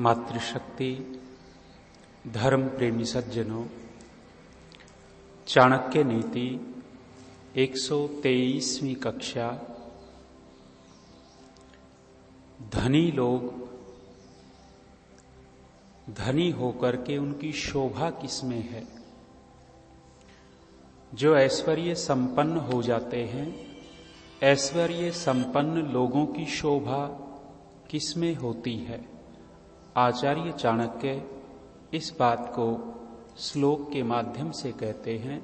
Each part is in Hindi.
मातृशक्ति, धर्म प्रेमी सज्जनों, चाणक्य नीति 123वीं कक्षा। धनी लोग धनी होकर के उनकी शोभा किसमें है? जो ऐश्वर्य संपन्न हो जाते हैं, ऐश्वर्य संपन्न लोगों की शोभा किसमें होती है? आचार्य चाणक्य इस बात को श्लोक के माध्यम से कहते हैं।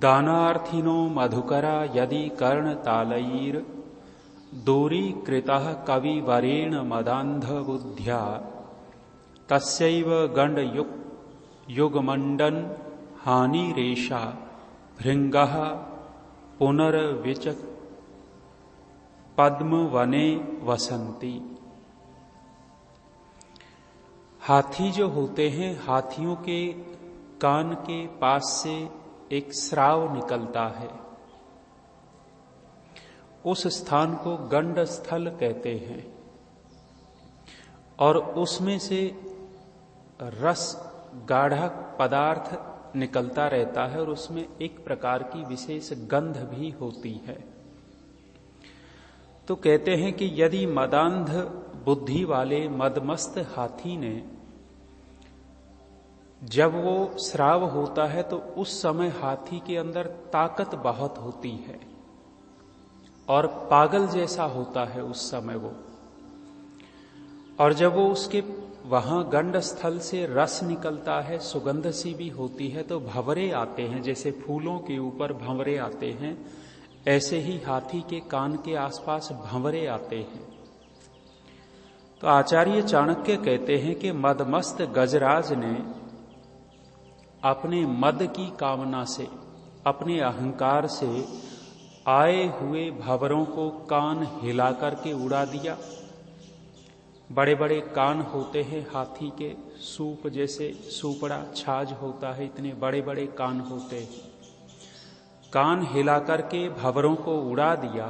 दानार्थिनो मधुकरा यदि कर्ण तालैर दूरीकृतः कविवरेण मदान्ध बुद्ध्या तस्यैव गंड युगमंडन हानिरेषा भृंगः पुनर्विच पद्मवने वसंती। हाथी जो होते हैं, हाथियों के कान के पास से एक स्राव निकलता है। उस स्थान को गंड स्थल कहते हैं और उसमें से रस गाढ़ा पदार्थ निकलता रहता है और उसमें एक प्रकार की विशेष गंध भी होती है। तो कहते हैं कि यदि मदांध बुद्धि वाले मदमस्त हाथी ने जब वो स्राव होता है तो उस समय हाथी के अंदर ताकत बहुत होती है और पागल जैसा होता है उस समय वो। और जब वो उसके वहां गंड स्थल से रस निकलता है, सुगंध सी भी होती है, तो भंवरे आते हैं। जैसे फूलों के ऊपर भंवरे आते हैं, ऐसे ही हाथी के कान के आसपास भंवरे आते हैं। तो आचार्य चाणक्य कहते हैं कि मदमस्त गजराज ने अपने मद की कामना से, अपने अहंकार से आए हुए भंवरों को कान हिला करके उड़ा दिया। बड़े बड़े कान होते हैं हाथी के, सूप जैसे सूपड़ा छाछ होता है, इतने बड़े बड़े कान होते हैं। कान हिला करके भंवरों को उड़ा दिया।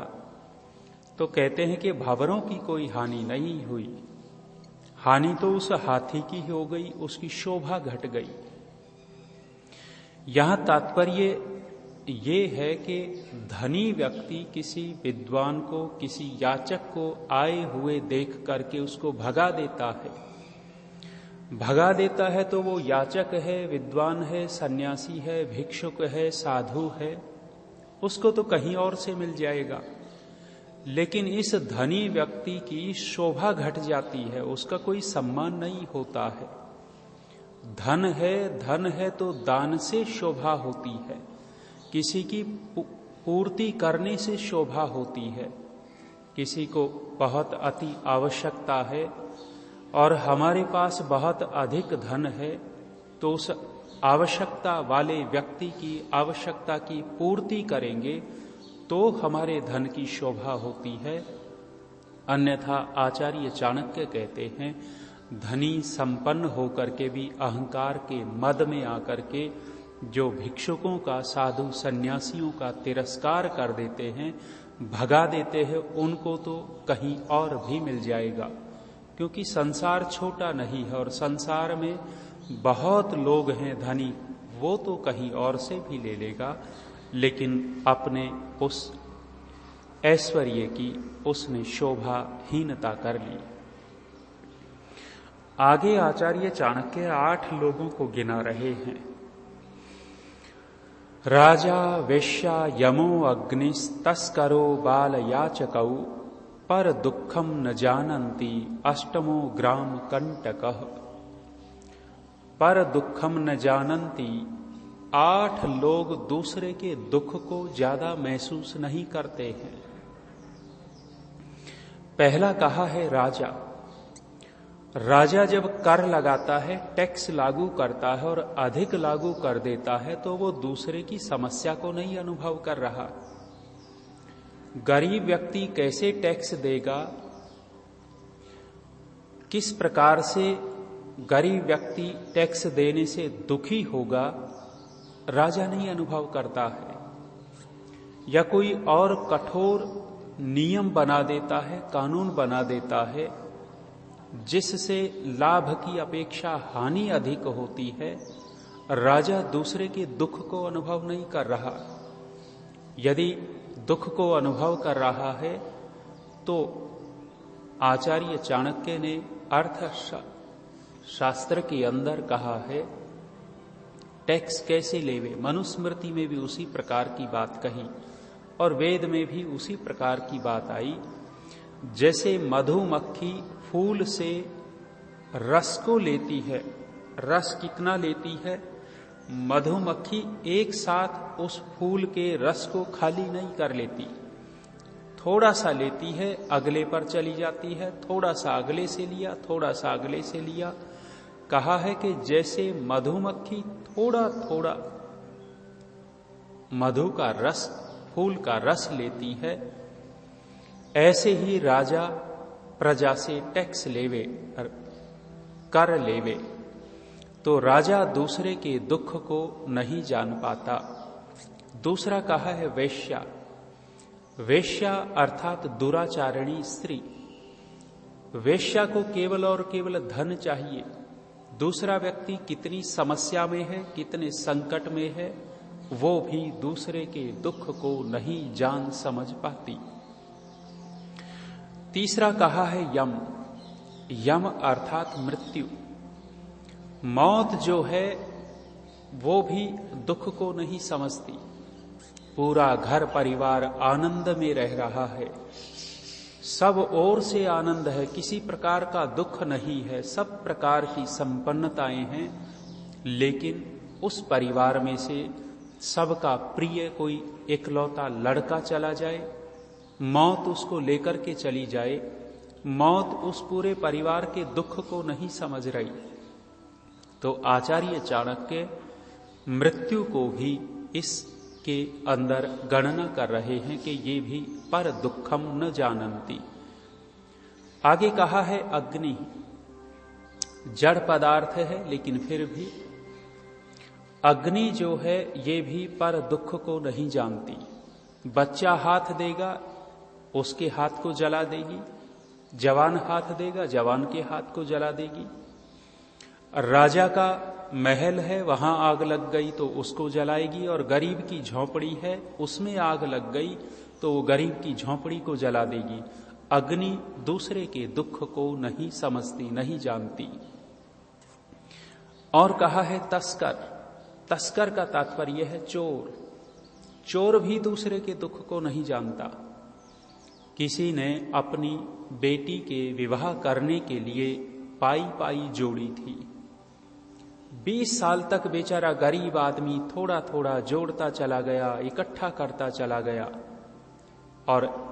तो कहते हैं कि भंवरों की कोई हानि नहीं हुई, हानि तो उस हाथी की हो गई, उसकी शोभा घट गई। यहां तात्पर्य ये है कि धनी व्यक्ति किसी विद्वान को, किसी याचक को आए हुए देख करके उसको भगा देता है तो वो याचक है, विद्वान है, सन्यासी है, भिक्षुक है, साधु है, उसको तो कहीं और से मिल जाएगा। लेकिन इस धनी व्यक्ति की शोभा घट जाती है, उसका कोई सम्मान नहीं होता है। धन है तो दान से शोभा होती है, किसी की पूर्ति करने से शोभा होती है। किसी को बहुत अति आवश्यकता है और हमारे पास बहुत अधिक धन है, तो उस आवश्यकता वाले व्यक्ति की आवश्यकता की पूर्ति करेंगे तो हमारे धन की शोभा होती है। अन्यथा आचार्य चाणक्य कहते हैं, धनी संपन्न होकर के भी अहंकार के मद में आकर के जो भिक्षुकों का, साधु सन्यासियों का तिरस्कार कर देते हैं, भगा देते हैं, उनको तो कहीं और भी मिल जाएगा। क्योंकि संसार छोटा नहीं है और संसार में बहुत लोग हैं धनी, वो तो कहीं और से भी ले लेगा, लेकिन अपने उस ऐश्वर्य की उसने शोभाहीनता कर ली। आगे आचार्य चाणक्य 8 लोगों को गिना रहे हैं। राजा वेश्या यमो अग्निस्तस्करो बाल याचकौ पर दुखम न जानन्ति अष्टमो ग्राम कंटकः। पर दुखम न जानन्ति, 8 लोग दूसरे के दुख को ज्यादा महसूस नहीं करते हैं। पहला कहा है राजा। राजा जब कर लगाता है, टैक्स लागू करता है और अधिक लागू कर देता है, तो वो दूसरे की समस्या को नहीं अनुभव कर रहा। गरीब व्यक्ति कैसे टैक्स देगा, किस प्रकार से गरीब व्यक्ति टैक्स देने से दुखी होगा, राजा नहीं अनुभव करता है। या कोई और कठोर नियम बना देता है, कानून बना देता है जिससे लाभ की अपेक्षा हानि अधिक होती है, राजा दूसरे के दुख को अनुभव नहीं कर रहा। यदि दुख को अनुभव कर रहा है तो आचार्य चाणक्य ने अर्थशास्त्र के अंदर कहा है, टैक्स कैसे लेवे। मनुस्मृति में भी उसी प्रकार की बात कही और वेद में भी उसी प्रकार की बात आई। जैसे मधुमक्खी फूल से रस को लेती है, रस कितना लेती है? मधुमक्खी एक साथ उस फूल के रस को खाली नहीं कर लेती, थोड़ा सा लेती है, अगले पर चली जाती है, थोड़ा सा अगले से लिया, थोड़ा सा अगले से लिया। कहा है कि जैसे मधुमक्खी थोड़ा थोड़ा मधु का रस, फूल का रस लेती है, ऐसे ही राजा प्रजा से टैक्स लेवे, कर लेवे, तो राजा दूसरे के दुख को नहीं जान पाता। दूसरा कहा है वेश्या। वेश्या अर्थात दुराचारिणी स्त्री। वेश्या को केवल और केवल धन चाहिए। दूसरा व्यक्ति कितनी समस्या में है, कितने संकट में है, वो भी दूसरे के दुख को नहीं जान समझ पाती। तीसरा कहा है यम। यम अर्थात मृत्यु। मौत जो है वो भी दुख को नहीं समझती। पूरा घर परिवार आनंद में रह रहा है, सब ओर से आनंद है, किसी प्रकार का दुख नहीं है, सब प्रकार की संपन्नताएं हैं, लेकिन उस परिवार में से सबका प्रिय कोई एकलौता लड़का चला जाए, मौत उसको लेकर के चली जाए, मौत उस पूरे परिवार के दुख को नहीं समझ रही। तो आचार्य चाणक्य मृत्यु को भी इसके अंदर गणना कर रहे हैं कि ये भी पर दुखम न जानन्ति। आगे कहा है अग्नि। जड़ पदार्थ है लेकिन फिर भी अग्नि जो है ये भी पर दुख को नहीं जानती। बच्चा हाथ देगा उसके हाथ को जला देगी, जवान हाथ देगा जवान के हाथ को जला देगी। राजा का महल है वहां आग लग गई तो उसको जलाएगी, और गरीब की झोपड़ी है उसमें आग लग गई तो वो गरीब की झोपड़ी को जला देगी। अग्नि दूसरे के दुख को नहीं समझती, नहीं जानती। और कहा है तस्कर। तस्कर का तात्पर्य है चोर। चोर भी दूसरे के दुख को नहीं जानता। किसी ने अपनी बेटी के विवाह करने के लिए पाई पाई जोड़ी थी। 20 साल तक बेचारा गरीब आदमी थोड़ा थोड़ा जोड़ता चला गया, इकट्ठा करता चला गया, और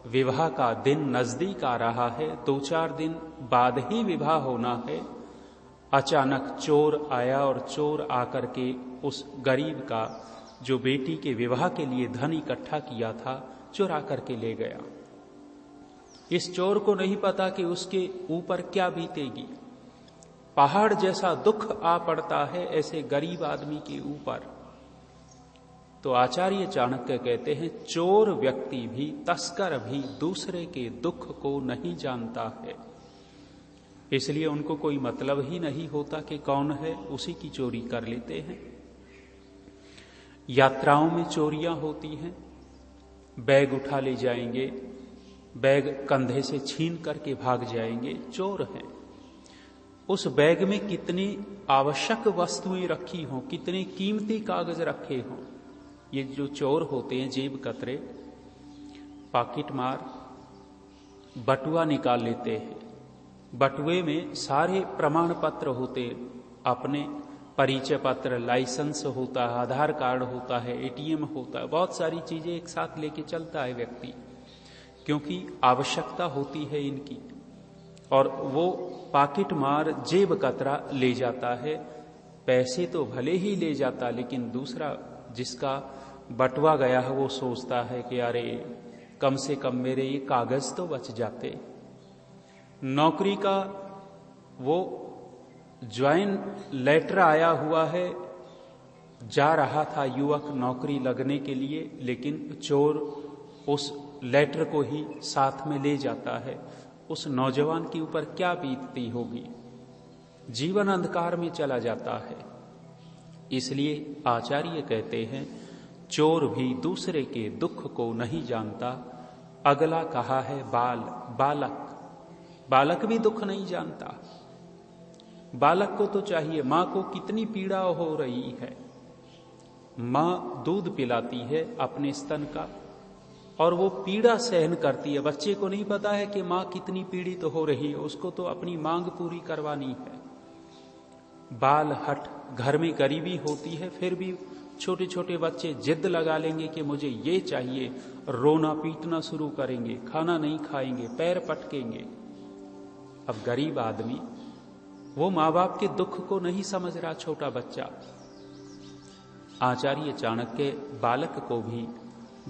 विवाह का दिन नजदीक आ रहा है, 2-4 दिन बाद ही विवाह होना है। अचानक चोर आया और चोर आकर के उस गरीब का जो बेटी के विवाह के लिए धन इकट्ठा किया था चुरा करके ले गया। इस चोर को नहीं पता कि उसके ऊपर क्या बीतेगी। पहाड़ जैसा दुख आ पड़ता है ऐसे गरीब आदमी के ऊपर। तो आचार्य चाणक्य कहते हैं चोर व्यक्ति भी, तस्कर भी दूसरे के दुख को नहीं जानता है, इसलिए उनको कोई मतलब ही नहीं होता कि कौन है, उसी की चोरी कर लेते हैं। यात्राओं में चोरियां होती हैं, बैग उठा ले जाएंगे, बैग कंधे से छीन करके भाग जाएंगे, चोर हैं। उस बैग में कितनी आवश्यक वस्तुएं रखी हों, कितने कीमती कागज रखे हों, ये जो चोर होते हैं जेब कतरे, पॉकेट मार, बटुआ निकाल लेते हैं। बटुए में सारे प्रमाण पत्र होते, अपने परिचय पत्र, लाइसेंस होता है, आधार कार्ड होता है, एटीएम होता है, बहुत सारी चीजें एक साथ लेके चलता है व्यक्ति, क्योंकि आवश्यकता होती है इनकी। और वो पॉकेट मार, जेब कतरा ले जाता है, पैसे तो भले ही ले जाता, लेकिन दूसरा जिसका बटुआ गया है वो सोचता है कि अरे कम से कम मेरे ये कागज तो बच जाते। नौकरी का वो ज्वाइन लेटर आया हुआ है, जा रहा था युवक नौकरी लगने के लिए, लेकिन चोर उस लेटर को ही साथ में ले जाता है उस नौजवान के ऊपर क्या बीतती होगी। जीवन अंधकार में चला जाता है। इसलिए आचार्य कहते हैं, चोर भी दूसरे के दुख को नहीं जानता। अगला कहा है बालक, बालक भी दुख नहीं जानता। बालक को तो चाहिए, मां को कितनी पीड़ा हो रही है, मां दूध पिलाती है अपने स्तन का और वो पीड़ा सहन करती है। बच्चे को नहीं पता है कि मां कितनी पीड़ित हो रही है, उसको तो अपनी मांग पूरी करवानी है। बाल हट, घर में गरीबी होती है फिर भी छोटे छोटे बच्चे जिद लगा लेंगे कि मुझे ये चाहिए, रोना पीटना शुरू करेंगे, खाना नहीं खाएंगे, पैर पटकेंगे। अब गरीब आदमी वो माँ बाप के दुख को नहीं समझ रहा, छोटा बच्चा। आचार्य चाणक्य बालक को भी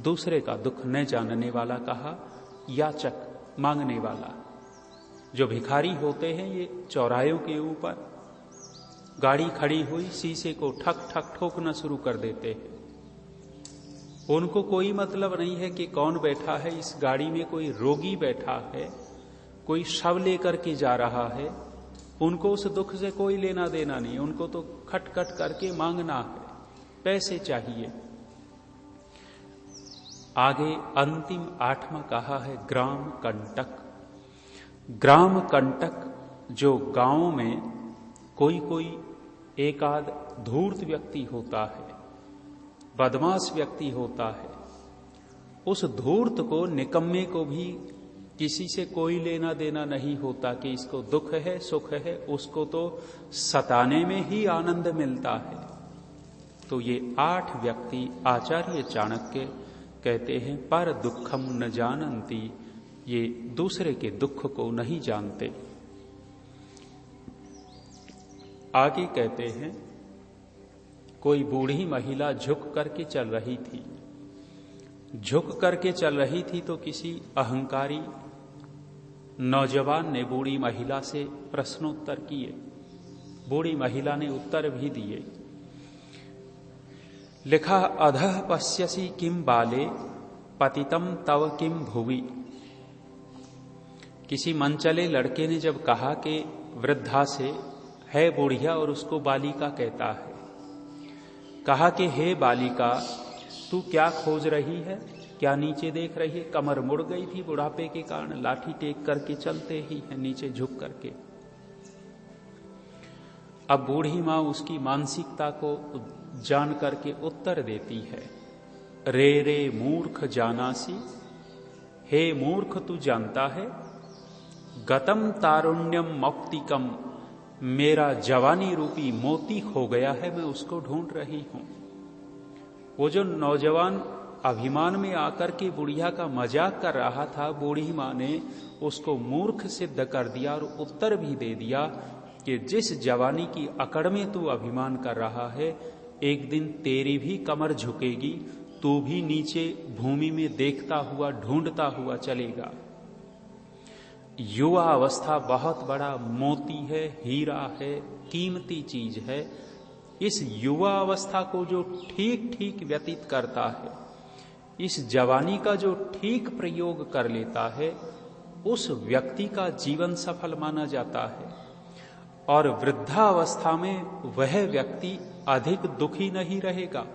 दूसरे का दुख न जानने वाला कहा, याचक, मांगने वाला। जो भिखारी होते हैं ये चौराहों के ऊपर गाड़ी खड़ी हुई शीशे को ठक ठक ठोकना शुरू कर देते हैं। उनको कोई मतलब नहीं है कि कौन बैठा है इस गाड़ी में, कोई रोगी बैठा है, कोई शव लेकर के जा रहा है। उनको उस दुख से कोई लेना देना नहीं, उनको तो खटखट करके मांगना है, पैसे चाहिए। आगे अंतिम 8वां कहा है ग्राम कंटक। ग्राम कंटक जो गांव में कोई एक आध धूर्त व्यक्ति होता है, बदमाश व्यक्ति होता है, उस धूर्त को, निकम्मे को भी किसी से कोई लेना देना नहीं होता कि इसको दुख है सुख है, उसको तो सताने में ही आनंद मिलता है। तो ये 8 व्यक्ति आचार्य चाणक्य कहते हैं पर दुखम न जानन्ति, ये दूसरे के दुख को नहीं जानते। आगे कहते हैं कोई बूढ़ी महिला झुक करके चल रही थी। झुक करके चल रही थी तो किसी अहंकारी नौजवान ने बूढ़ी महिला से प्रश्नोत्तर किए। बूढ़ी महिला ने उत्तर भी दिए। लिखा, अधः पश्यसि किम बाले पतितम तव किम भुवि। किसी मनचले लड़के ने जब कहा कि वृद्धा से, है बुढ़िया और उसको बालिका कहता है, कहा कि हे बालिका तू क्या खोज रही है, क्या नीचे देख रही है। कमर मुड़ गई थी बुढ़ापे के कारण, लाठी टेक करके चलते ही है नीचे झुक करके। अब बूढ़ी मां उसकी मानसिकता को जान करके उत्तर देती है, रे रे मूर्ख जानासी, हे मूर्ख तू जानता है, गतम तारुण्यम मौक्तिकम, मेरा जवानी रूपी मोती खो गया है, मैं उसको ढूंढ रही हूं। वो जो नौजवान अभिमान में आकर के बुढ़िया का मजाक कर रहा था, बूढ़ी मां ने उसको मूर्ख सिद्ध कर दिया और उत्तर भी दे दिया कि जिस जवानी की अकड़ में तू अभिमान कर रहा है, एक दिन तेरी भी कमर झुकेगी, तू भी नीचे भूमि में देखता हुआ ढूंढता हुआ चलेगा। युवा अवस्था बहुत बड़ा मोती है, हीरा है, कीमती चीज है। इस युवा अवस्था को जो ठीक ठीक व्यतीत करता है, इस जवानी का जो ठीक प्रयोग कर लेता है, उस व्यक्ति का जीवन सफल माना जाता है। और वृद्धावस्था में वह व्यक्ति अधिक दुखी नहीं रहेगा,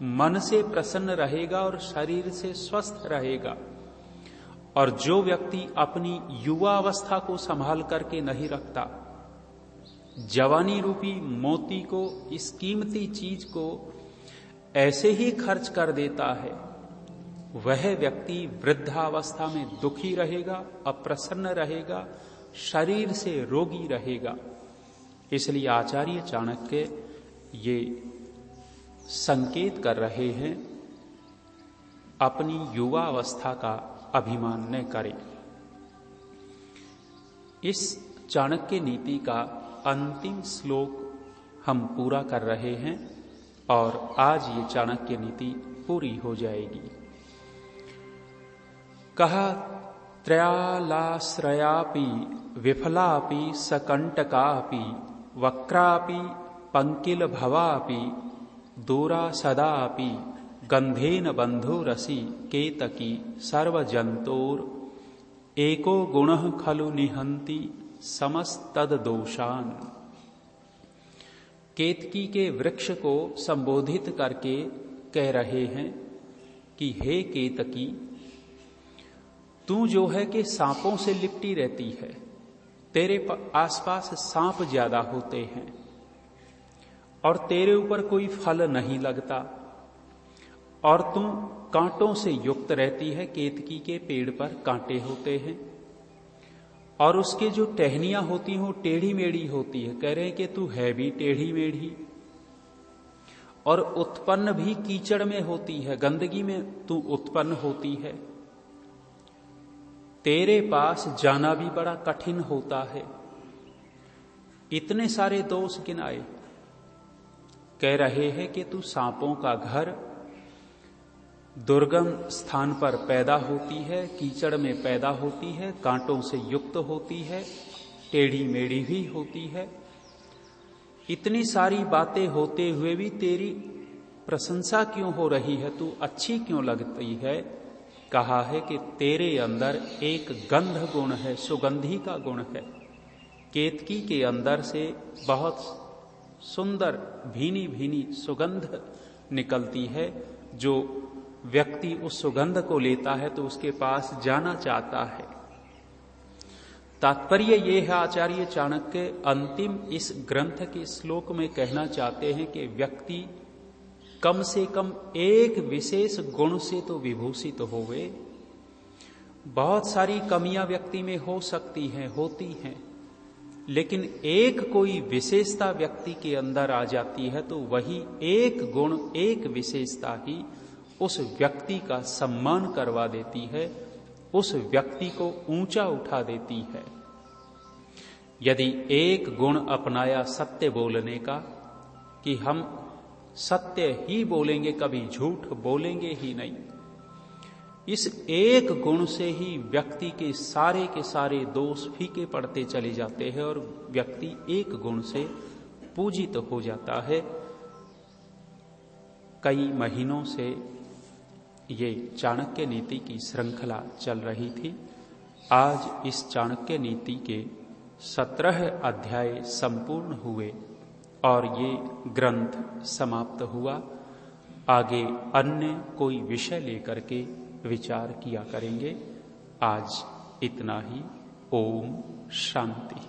मन से प्रसन्न रहेगा और शरीर से स्वस्थ रहेगा। और जो व्यक्ति अपनी युवा अवस्था को संभाल करके नहीं रखता, जवानी रूपी मोती को, इस कीमती चीज को ऐसे ही खर्च कर देता है, वह व्यक्ति वृद्धावस्था में दुखी रहेगा, अप्रसन्न रहेगा, शरीर से रोगी रहेगा। इसलिए आचार्य चाणक्य ये संकेत कर रहे हैं, अपनी युवा अवस्था का अभिमान न करें। इस चाणक्य नीति का अंतिम श्लोक हम पूरा कर रहे हैं और आज ये चाणक्य नीति पूरी हो जाएगी। कहा, त्रयालाश्रयापि विफलापि सकंटकापि वक्रापि पंकिल भवापि दूरा सदापि गंधेन बंधुरसि केतकी सर्वजंतोर एको गुणः खलु निहंति समस्तद दोषान। केतकी के वृक्ष को संबोधित करके कह रहे हैं कि हे केतकी, तू जो है कि सांपों से लिपटी रहती है, तेरे आसपास सांप ज्यादा होते हैं और तेरे ऊपर कोई फल नहीं लगता, और तू कांटों से युक्त रहती है। केतकी के पेड़ पर कांटे होते हैं और उसके जो टहनियां होती हैं वो टेढ़ी मेढ़ी होती है। कह रहे हैं कि तू है भी टेढ़ी मेढ़ी और उत्पन्न भी कीचड़ में होती है, गंदगी में तू उत्पन्न होती है। तेरे पास जाना भी बड़ा कठिन होता है। इतने सारे दोष गिनाए। कह रहे हैं कि तू सांपों का घर, दुर्गम स्थान पर पैदा होती है, कीचड़ में पैदा होती है, कांटों से युक्त होती है, टेढ़ी मेढ़ी भी होती है। इतनी सारी बातें होते हुए भी तेरी प्रशंसा क्यों हो रही है, तू अच्छी क्यों लगती है? कहा है कि तेरे अंदर एक गंध गुण है, सुगंधी का गुण है। केतकी के अंदर से बहुत सुंदर भीनी भीनी सुगंध निकलती है। जो व्यक्ति उस सुगंध को लेता है तो उसके पास जाना चाहता है। तात्पर्य ये है, आचार्य चाणक्य अंतिम इस ग्रंथ के श्लोक में कहना चाहते हैं कि व्यक्ति कम से कम एक विशेष गुण से तो विभूषित होवे। बहुत सारी कमियां व्यक्ति में हो सकती हैं, होती हैं, लेकिन एक कोई विशेषता व्यक्ति के अंदर आ जाती है तो वही एक गुण, एक विशेषता ही उस व्यक्ति का सम्मान करवा देती है, उस व्यक्ति को ऊंचा उठा देती है। यदि एक गुण अपनाया सत्य बोलने का, कि हम सत्य ही बोलेंगे, कभी झूठ बोलेंगे ही नहीं, इस एक गुण से ही व्यक्ति के सारे दोष फीके पड़ते चले जाते हैं और व्यक्ति एक गुण से पूजित हो जाता है। कई महीनों से ये चाणक्य नीति की श्रृंखला चल रही थी। आज इस चाणक्य नीति के 17 अध्याय संपूर्ण हुए और ये ग्रंथ समाप्त हुआ। आगे अन्य कोई विषय लेकर के विचार किया करेंगे। आज इतना ही। ओम शांति।